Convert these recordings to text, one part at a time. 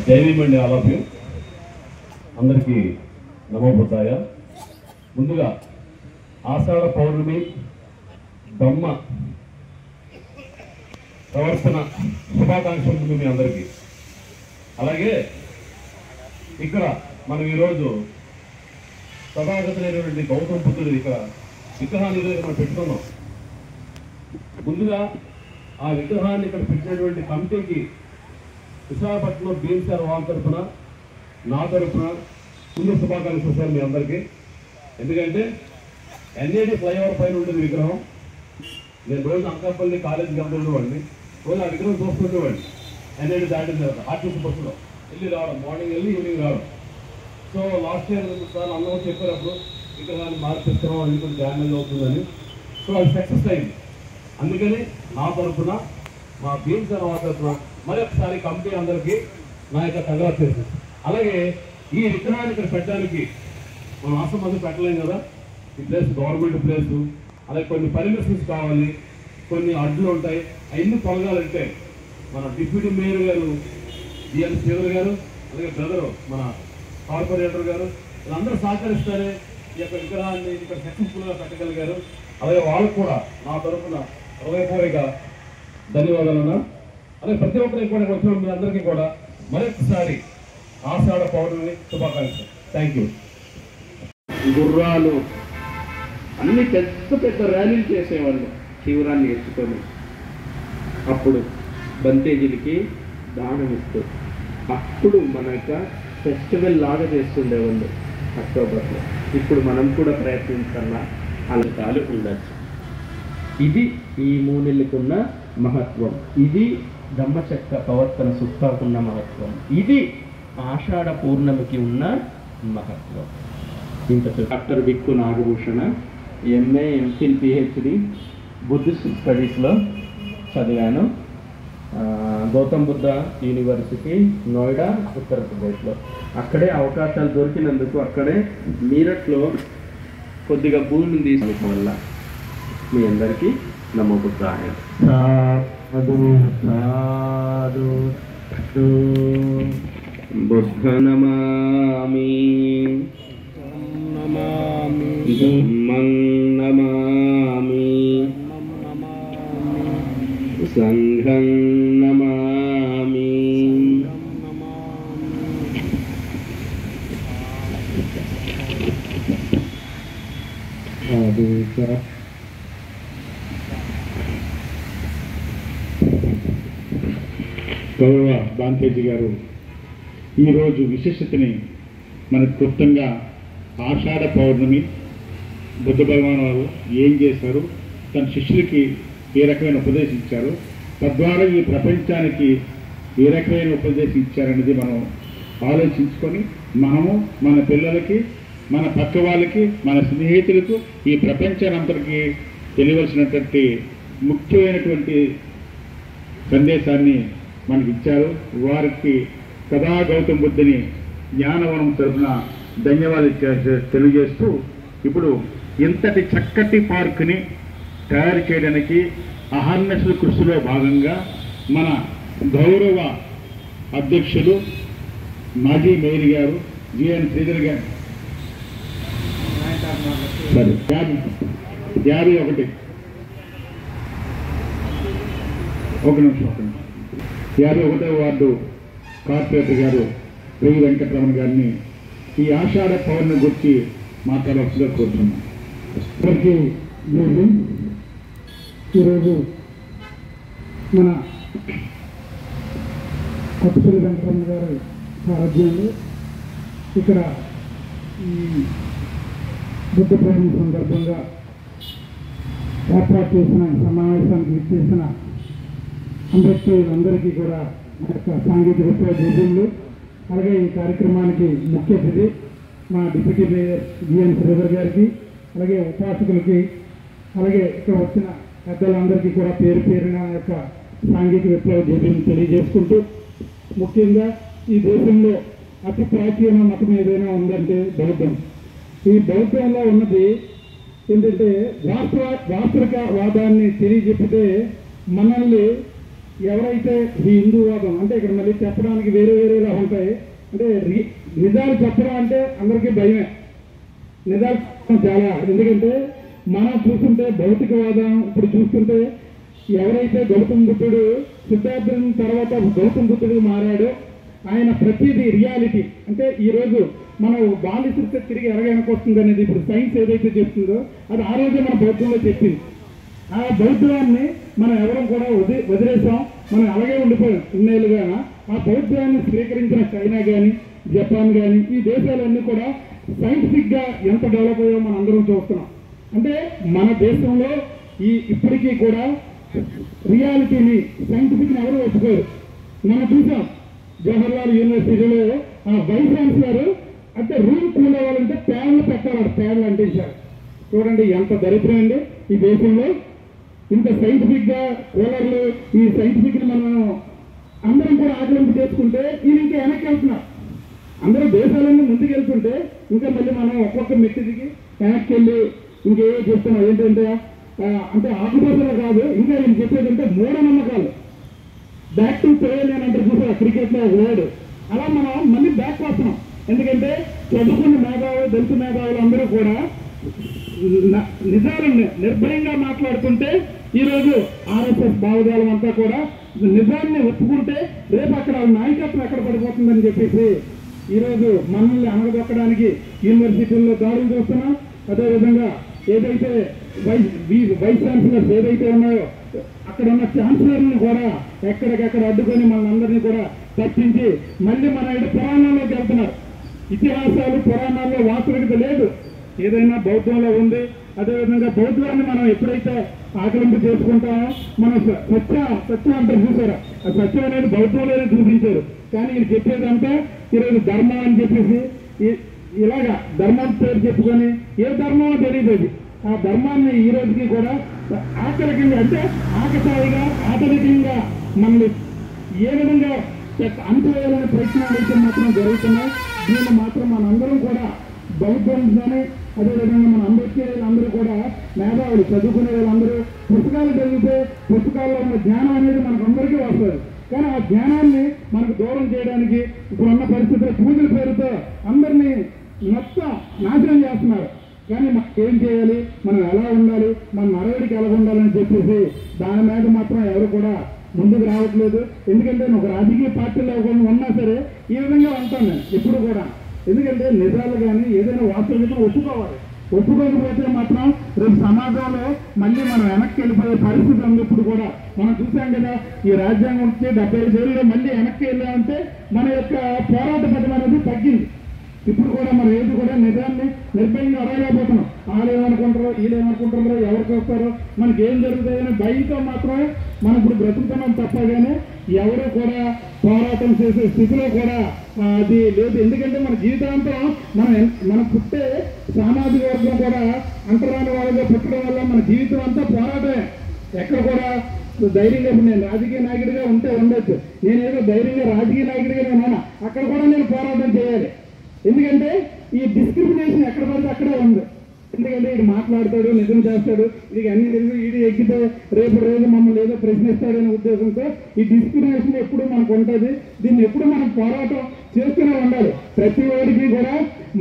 జైవీమండి all of you అందరికీ నమో బుద్ధాయ. ముందుగా ఆషాఢ పౌర్ణమి బ్రహ్మ ప్రవర్తన శుభాకాంక్షలు మీ అందరికీ. అలాగే ఇక్కడ మనం ఈరోజు తథాగతులైనటువంటి గౌతమ బుద్ధుడు ఇక్కడ విగ్రహాన్ని మనం పెట్టుకున్నాం. ముందుగా ఆ విగ్రహాన్ని ఇక్కడ పెట్టినటువంటి కమిటీకి విశాఖపట్నం బీఎంసీఆర్ వాళ్ళ తరఫున నా తరఫున పుణ్య శుభాకాంక్షలు సార్ మీ అందరికీ. ఎందుకంటే ఎన్ఏడి ఫ్లైఓవర్ పైన ఉంటుంది విగ్రహం. నేను రోజు అంకాపల్లి కాలేజీకి వెళ్తుండేవాడిని. రోజు ఆ విగ్రహం చూస్తుండేవాడిని. ఎన్ఏడి దాటిన తర్వాత ఆర్టీసీ బస్సులో వెళ్ళి రావడం, మార్నింగ్ వెళ్ళి ఈవినింగ్ రావడం. సో లాస్ట్ ఇయర్ సార్ అందరూ చెప్పినప్పుడు విగ్రహాన్ని మార్పిస్తున్నాం, అది కొంచెం డ్యామేజ్ అవుతుందని. సో అది సక్సెస్ అయింది. అందుకని నా తరఫున మా బీఎంసీఆర్ వాళ్ళ తరఫున మరొకసారి కమిటీ అందరికీ నా యొక్క కంగ్రాచులేషన్స్. అలాగే ఈ విగ్రహాన్ని ఇక్కడ పెట్టడానికి మనం ఆశ్రమంది పెట్టలేం కదా. ఈ ప్లేస్ గవర్నమెంట్ ప్లేసు, అలాగే కొన్ని పర్మిషన్స్ కావాలి, కొన్ని అడ్డులు ఉంటాయి. అవన్నీ తొలగాలంటే మన డిప్యూటీ మేయర్ గారు డిఎన్ శ్రీధర్ గారు, అలాగే బ్రదరు మన కార్పొరేటర్ గారు వీళ్ళందరూ సహకరిస్తారే ఈ యొక్క విగ్రహాన్ని ఇక్కడ సక్సెస్ఫుల్గా పెట్టగలిగారు. అలాగే వాళ్ళకు కూడా నా తరఫున హృదయపూర్వక ధన్యవాదాలన్నా. అలాగే ప్రతి ఒక్కరికి కూడా వచ్చిన మీ అందరికీ కూడా మరొకసారి ఆషాఢ పౌర్ణమి శుభాకాంక్షలు. Thank you. గుర్రాలు అన్ని పెద్ద పెద్ద ర్యాలీలు చేసేవాళ్ళు శివరాన్ని ఎత్తుకొని. అప్పుడు బంతేజీలకి దానం ఇస్తూ అప్పుడు మన యొక్క ఫెస్టివల్ లాగా చేస్తుండేవాళ్ళు అక్టోబర్లో. ఇప్పుడు మనం కూడా ప్రయత్నించాలా, అలకాలు ఉండొచ్చు. ఇది ఈ మూనెళ్ళకున్న మహత్వం. ఇది ధమ్మచక్ర ప్రవర్తన సుత్తాకున్న మహత్వం. ఇది ఆషాఢ పూర్ణమికి ఉన్న మహత్వం. ఇంత డాక్టర్ బిక్కు Nagabhushana MA MPhil PhD Buddhist స్టడీస్లో చదివాను. గౌతమ్ బుద్ధ యూనివర్సిటీ నోయిడా ఉత్తరప్రదేశ్లో. అక్కడే అవకాశాలు దొరికినందుకు అక్కడే మీరట్లో కొద్దిగా భూమిని తీసుకోవడం వల్ల మీ అందరికీ నమో బుద్ధాయ. బుద్ధ నమామి, ధమ్మం నమామి, సంఘం నమామి. గౌరవ బాంతేజీ గారు ఈరోజు విశిష్టతని మనకు క్లుప్తంగా ఆషాఢ పౌర్ణమి బుద్ధ భగవాన్ వారు ఏం చేశారు, తన శిష్యులకి ఏ రకమైన ఉపదేశం ఇచ్చారు, తద్వారా ఈ ప్రపంచానికి ఏ రకమైన ఉపదేశం ఇచ్చారనేది మనం ఆలోచించుకొని మనము మన పిల్లలకి, మన పక్క వాళ్ళకి, మన స్నేహితులకు ఈ ప్రపంచానంతటికి తెలియవలసినటువంటి ముఖ్యమైనటువంటి సందేశాన్ని మనకి ఇచ్చారు. వారికి సదా గౌతమ బుద్ధుని జ్ఞానవనం తరఫున ధన్యవాదాలు తెలియజేస్తూ, ఇప్పుడు ఇంతటి చక్కటి పార్కుని తయారు చేయడానికి అహర్నిశల కృషిలో భాగంగా మన గౌరవ అధ్యక్షులు మాజీ మేయర్ గారు జిఎన్ శ్రీధర్ గారు 51 51వ వార్డు కార్పొరేటర్ గారు రేవి వెంకటరమణ గారిని ఈ ఆషాఢ పౌర్ణమి గురించి మాట్లాడవలసిగా కోరుతున్నాం. ఈరోజు మన కొత్తపల్లి వెంకటరమణ గారి సారథ్యంలో ఇక్కడ బుద్ధ పూర్ణిమ సందర్భంగా ఏర్పాటు చేసిన సమావేశానికి విచ్చేసిన అందరికీ కూడా మా యొక్క సాంఘిక విప్లవ, అలాగే ఈ కార్యక్రమానికి ముఖ్య అతిథి మా డిప్యూటీ మేయర్ జిఎన్ శ్రీధర్ గారికి, అలాగే ఉపాసకులకి, అలాగే ఇక్కడ వచ్చిన పెద్దలందరికీ కూడా పేరు పేరున యొక్క సాంఘిక విప్లవ జోబీని తెలియజేసుకుంటూ, ముఖ్యంగా ఈ దేశంలో అతి ప్రాచీన మతం ఏదైనా ఉందంటే బౌద్ధం. ఈ బౌద్ధంలో ఉన్నది ఏంటంటే వాస్తవిక వాదాన్ని తెలియజెప్పితే మనల్ని ఎవరైతే ఈ హిందూవాదం అంటే ఇక్కడ మళ్ళీ చెప్పడానికి వేరే వేరేలా ఉంటాయి. అంటే నిజాలు చెప్పడం అంటే అందరికీ భయమే. నిజాలు చెప్పడం చాలా, ఎందుకంటే మనం చూస్తుంటే భౌతికవాదం ఇప్పుడు చూస్తుంటే ఎవరైతే గౌతమ్ బుద్ధుడు సిద్ధార్థుని తర్వాత గౌతమ్ బుద్ధుడు మారాడో ఆయన ప్రతిదీ రియాలిటీ. అంటే ఈరోజు మనం బాలిసృష్టి తిరిగి ఎరగనకొస్తుంది అనేది ఇప్పుడు సైన్స్ ఏదైతే చెప్తుందో అది ఆ రోజే మన బౌద్ధంలో చెప్పింది. ఆ బౌద్ధాన్ని మనం ఎవరం కూడా వదిలేసాం, మనం అలాగే ఉండిపోయాం ఇన్నేళ్ళుగా. ఆ బౌద్ధాన్ని స్వీకరించిన చైనా కానీ జపాన్ కానీ ఈ దేశాలన్నీ కూడా సైంటిఫిక్గా ఎంత డెవలప్ అయ్యో మనం అందరం చూస్తున్నాం. అంటే మన దేశంలో ఇప్పటికీ కూడా రియాలిటీని సైంటిఫిక్ని ఎవరు ఒప్పుకోరు. మనం చూసాం జవహర్లాల్ యూనివర్సిటీలో వైస్ ఛాన్సలర్ అంటే రూమ్ కూల్ అవ్వాలంటే ప్యాన్లు పెట్టాలి, ప్యాన్లు అంటించారు. చూడండి ఎంత దరిద్రం అండి ఈ దేశంలో. ఇంత సైంటిఫిక్గా కూలర్లు ఈ సైంటిఫిక్ని మనం అందరం కూడా ఆకలింపు చేసుకుంటే ఇది ఇంకా వెనక్కి వెళ్తున్నారు. అందరూ దేశాలన్నీ ముందుకు వెళ్తుంటే ఇంకా మళ్ళీ మనం ఒక్కొక్క మెట్టి దిగి వెనక్కి వెళ్ళి ఇంకేదో చెప్తున్నాం. ఏంటంటే అంటే ఆకుదోశలు కాదు, ఇంకా నేను చెప్పేది అంటే మూఢనమ్మకాలు. బ్యాక్ టు ప్లేయర్ అని అంటే చూసారు క్రికెట్లో వర్డ్, అలా మనం మళ్ళీ బ్యాక్ వస్తున్నాం. ఎందుకంటే చదువుకున్న మేధావులు దళిత మేధావులు అందరూ కూడా నిజాలను నిర్భయంగా మాట్లాడుతుంటే ఈరోజు ఆర్ఎస్ఎస్ భావజాలం అంతా కూడా నిజాన్ని ఒప్పుకుంటే రేపు అక్కడ నాయకత్వం ఎక్కడ పడిపోతుందని చెప్పేసి ఈరోజు మనల్ని అణగదొక్కడానికి యూనివర్సిటీల్లో దాడులు చూస్తున్నాం. అదేవిధంగా ఏదైతే వైస్ ఛాన్సలర్స్ ఏదైతే ఉన్నాయో అక్కడ ఉన్న ఛాన్సలర్ని కూడా ఎక్కడికెక్కడ అడ్డుకొని మనందరినీ కూడా తప్పించి మళ్ళీ మన పురాణాల్లోకి వెళ్తున్నారు. ఇతిహాసాలు పురాణాల్లో వాస్తవికత లేదు, ఏదైనా బౌద్ధంలో ఉంది. అదేవిధంగా బౌద్ధాన్ని మనం ఎప్పుడైతే ఆకలింపు చేసుకుంటామో మనం సత్యం అంటే చూసారా, ఆ సత్యం అనేది బౌద్ధంలోనే చూపించారు. కానీ ఇది చెప్పేదంటే ఈరోజు ధర్మం అని చెప్పేసి ఇలాగా ధర్మం పేరు చెప్పుకొని ఏ ధర్మమో తెలియదు. ఆ ధర్మాన్ని ఈ రోజుకి కూడా ఆకలికంగా అంటే ఆకతాయిగా ఆటవికంగా మనల్ని ఏ విధంగా అంటువేయాలనే ప్రయత్నాలు అయితే మాత్రం జరుగుతున్నాయి. దీన్ని మాత్రం మనందరం కూడా బౌద్ధం కానీ అదేవిధంగా మన అంబేద్కర్ అందరూ కూడా మేధావులు చదువుకునే వాళ్ళందరూ పుస్తకాలు చదివితే పుస్తకాల్లో ఉన్న జ్ఞానం అనేది మనకు అందరికీ వస్తుంది. కానీ ఆ జ్ఞానాన్ని మనకు దూరం చేయడానికి ఇప్పుడున్న పరిస్థితుల్లో పూజల పేరుతో అందరినీ మొత్తం నాశనం చేస్తున్నారు. కానీ మనకి ఏం చేయాలి, మనం ఎలా ఉండాలి, మన నడవడికి ఎలా ఉండాలని చెప్పేసి దాని మీద మాత్రం ఎవరు కూడా ముందుకు రావట్లేదు. ఎందుకంటే ఒక రాజకీయ పార్టీలో ఉన్నా సరే ఈ విధంగా ఉంటాను నేను ఎప్పుడు కూడా. ఎందుకంటే నిజాలు కానీ ఏదైనా వాస్తవికతను ఒప్పుకోవాలి. ఒప్పుకోకపోతే మాత్రం రేపు సమాజంలో మళ్ళీ మనం వెనక్కి వెళ్ళిపోయే పరిస్థితి ఉంది. ఇప్పుడు కూడా మనం చూసాం కదా, ఈ రాజ్యాంగం వచ్చి 75 ఏళ్ళలో మళ్ళీ వెనక్కి వెళ్ళామంటే మన యొక్క పోరాట పథం అనేది తగ్గింది. ఇప్పుడు కూడా మనం ఏది కూడా నిజాన్ని నిర్భయంగా అడగలేకపోతున్నాం. వాళ్ళు ఏమనుకుంటారో వీళ్ళు ఏమనుకుంటారో ఎవరికి వస్తారో మనకి ఏం జరుగుతుందని భయంతో మాత్రమే మనం ఇప్పుడు బ్రతుకుతున్నాం తప్ప కానీ ఎవరు కూడా పోరాటం చేసే స్థితిలో కూడా అది లేదు. ఎందుకంటే మన జీవితాంతం మన పుట్టే సామాజిక వర్గం కూడా అంటరాని వాళ్ళగా పుట్టడం వల్ల మన జీవితం అంతా పోరాటమే. ఎక్కడ కూడా ధైర్యంగా నేను రాజకీయ నాయకుడిగా ఉంటే ఉండొచ్చు, నేనేదో ధైర్యంగా రాజకీయ నాయకుడిగా ఉన్నాను, అక్కడ కూడా నేను పోరాటం చేయాలి. ఎందుకంటే ఈ డిస్క్రిమినేషన్ ఎక్కడ పడితే అక్కడే ఉంది. ఎందుకంటే ఇది మాట్లాడతాడు, నిజం చేస్తాడు, ఇది అన్ని తెలుగు ఈడు ఎక్కితే రేపు రోజు మమ్మల్ని ఏదో ప్రశ్నిస్తాడనే ఉద్దేశంతో ఈ డిస్క్రిమినేషన్ ఎప్పుడు మనకు ఉంటుంది. దీన్ని ఎప్పుడు మనం పోరాటం చేస్తూనే ఉండాలి. ప్రతి ఒక్కరికి కూడా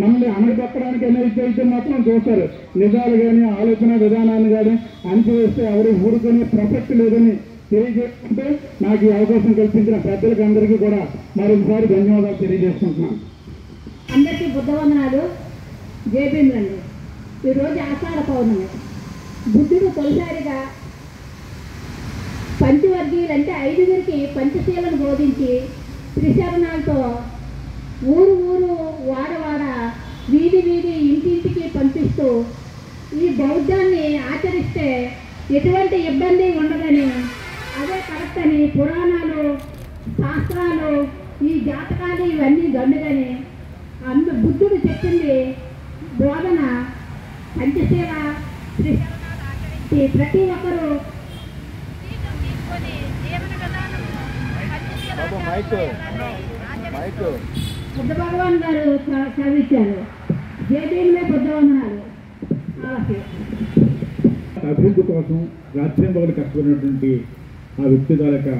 మనల్ని అణగదొక్కడానికి అయితే మాత్రం చూస్తారు. నిజాలు కానీ ఆలోచన విధానాన్ని కానీ అణిచివేస్తే ఎవరు ఊరుకొని ప్రసక్తి లేదని తెలియజేసుకుంటే నాకు ఈ అవకాశం కల్పించిన పెద్దలకి అందరికీ కూడా మరొకసారి ధన్యవాదాలు తెలియజేసుకుంటున్నాను. అందరికీ బుద్ధవందనాలు, జయభీములండి. ఈరోజు ఆషాఢ పౌర్ణమి. బుద్ధుడు తొలిసారిగా పంచవర్గీయులంటే 5గురికి పంచశీలను బోధించి త్రిశరణాలతో ఊరు ఊరు వాడవాడ వీధి వీధి ఇంటింటికి పంపిస్తూ ఈ బౌద్ధాన్ని ఆచరిస్తే ఎటువంటి ఇబ్బంది ఉండదని, అదే కరెక్ట్ అని పురాణాలు శాస్త్రాలు ఈ జాతకాలు ఇవన్నీ దండుగని బుద్ధుడు చెప్పింది బోధన పంచశీల త్రిశరణాలు ఆచరించి ప్రతి ఒక్కరూ బుద్ధ భగవాన్ గారు చదివించారు. జయదేవులే బుద్ధవందనాలు. అభివృద్ధి కోసం రాజ్యాంగంలో కష్టపడినటువంటి ఆ వ్యక్తి తాలూకా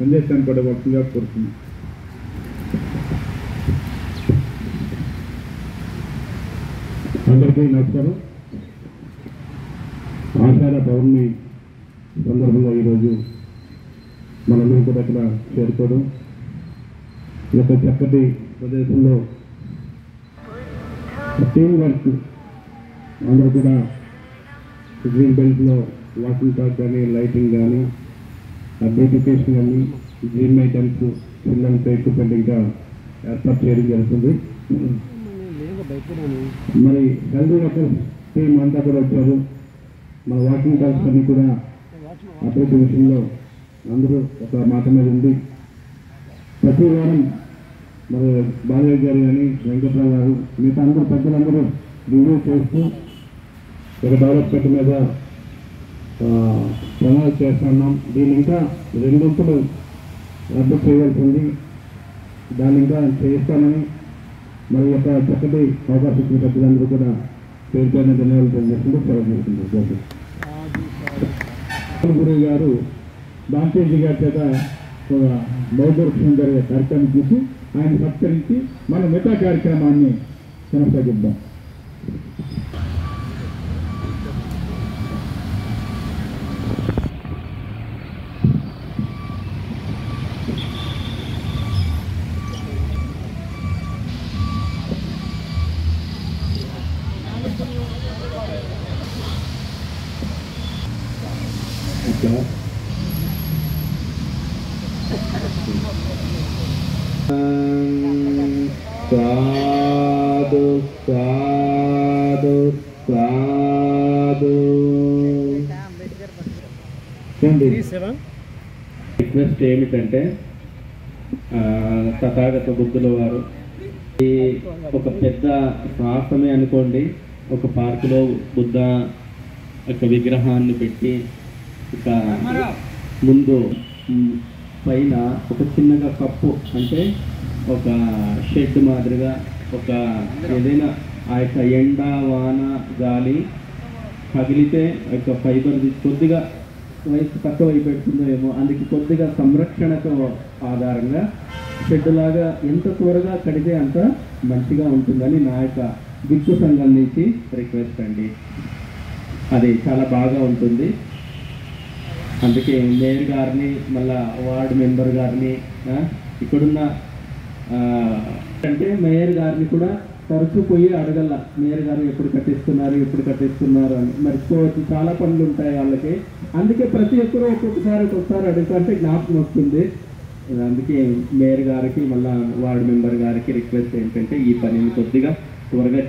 సందేశాన్ని కూడా వస్తుందిగా కోరుతున్నాం. అందరికీ నమస్కారం. ఆషాఢ పౌర్ణమి సందర్భంగా ఈరోజు మనందరం కూడా ఇక్కడ చేరుకోవడం, ఈ యొక్క చక్కటి ప్రదేశంలో టీం వర్క్ అందరూ కూడా గ్రీన్ బెల్ట్లో వాకింగ్ ట్రాక్ కానీ, లైటింగ్ కానీ, బ్యూటిఫికేషన్ కానీ, జిమ్ ఐటమ్స్, పిల్లలతో ఎక్విప్మెంట్ ఇంకా ఏర్పాటు చేయడం జరుగుతుంది. మరి హెల్తీ వర్కర్స్ టీం అంతా కూడా వచ్చారు. మన వాకింగ్ ట్రాక్స్ అన్ని కూడా అభివృద్ధి విషయంలో అందరూ ఒక మాట మీద ఉంది. ప్రతి వారం మరి బాలయ్య గారు కానీ, వెంకట్రావు గారు, మిగతా అందరూ పెద్దలందరూ రివ్యూ చేస్తూ ఒక డెవలప్మెంట్ మీద ప్రణాళిక చేస్తున్నాం. దీన్ని ఇంకా రెండింతలు రద్దు చేయవలసింది, దాన్ని ఇంకా చేస్తామని మరి యొక్క చక్కటి అవకాశం ఇచ్చిన పెద్దలందరూ కూడా పేరుపైన ధన్యవాదాలు తెలియజేస్తుంటూ సెలవు చేస్తుంది. గురువు గారు బాంతేజీ గారి చేత బౌద్ధవృక్షం జరిగే కార్యక్రమం చూసి ఆయన సత్కరించి మన మిగతా కార్యక్రమాన్ని కొనసాగిద్దాం. సాధు సాధు సాధు. రిక్వెస్ట్ ఏమిటంటే తథాగత బుద్ధుల వారు ఒక పెద్ద సాహసమే అనుకోండి, ఒక పార్కులో బుద్ధ ఒక విగ్రహాన్ని పెట్టి ఇక ముందు పైన ఒక చిన్నగా కప్పు, అంటే ఒక షెడ్ మాదిరిగా ఒక ఏదైనా ఆ యొక్క ఎండ వాన గాలి తగిలితే ఆ యొక్క ఫైబర్ కొద్దిగా వయసు తక్కువ అయిపోతుందో ఏమో, అందుకే కొద్దిగా సంరక్షణకు ఆధారంగా షెడ్ లాగా ఎంత త్వరగా కడితే అంత మంచిగా ఉంటుందని నా యొక్క దిక్కు సంఘం నుంచి రిక్వెస్ట్ అండి. అది చాలా బాగా ఉంటుంది. అందుకే మేయర్ గారిని, మళ్ళా వార్డు మెంబర్ గారిని, ఇక్కడున్న అంటే మేయర్ గారిని కూడా తరచూ పోయి అడగల, మేయర్ గారు ఎప్పుడు కట్టిస్తున్నారు అని. మర్చిపోవచ్చు, చాలా పనులు ఉంటాయి వాళ్ళకి. అందుకే ప్రతి ఒక్కరూ ఒక్కొక్కసారి అడుగుతుంటే జ్ఞాపకం వస్తుంది. అందుకే మేయర్ గారికి, మళ్ళా వార్డు మెంబర్ గారికి రిక్వెస్ట్ ఏంటంటే ఈ పనిని కొద్దిగా త్వరగా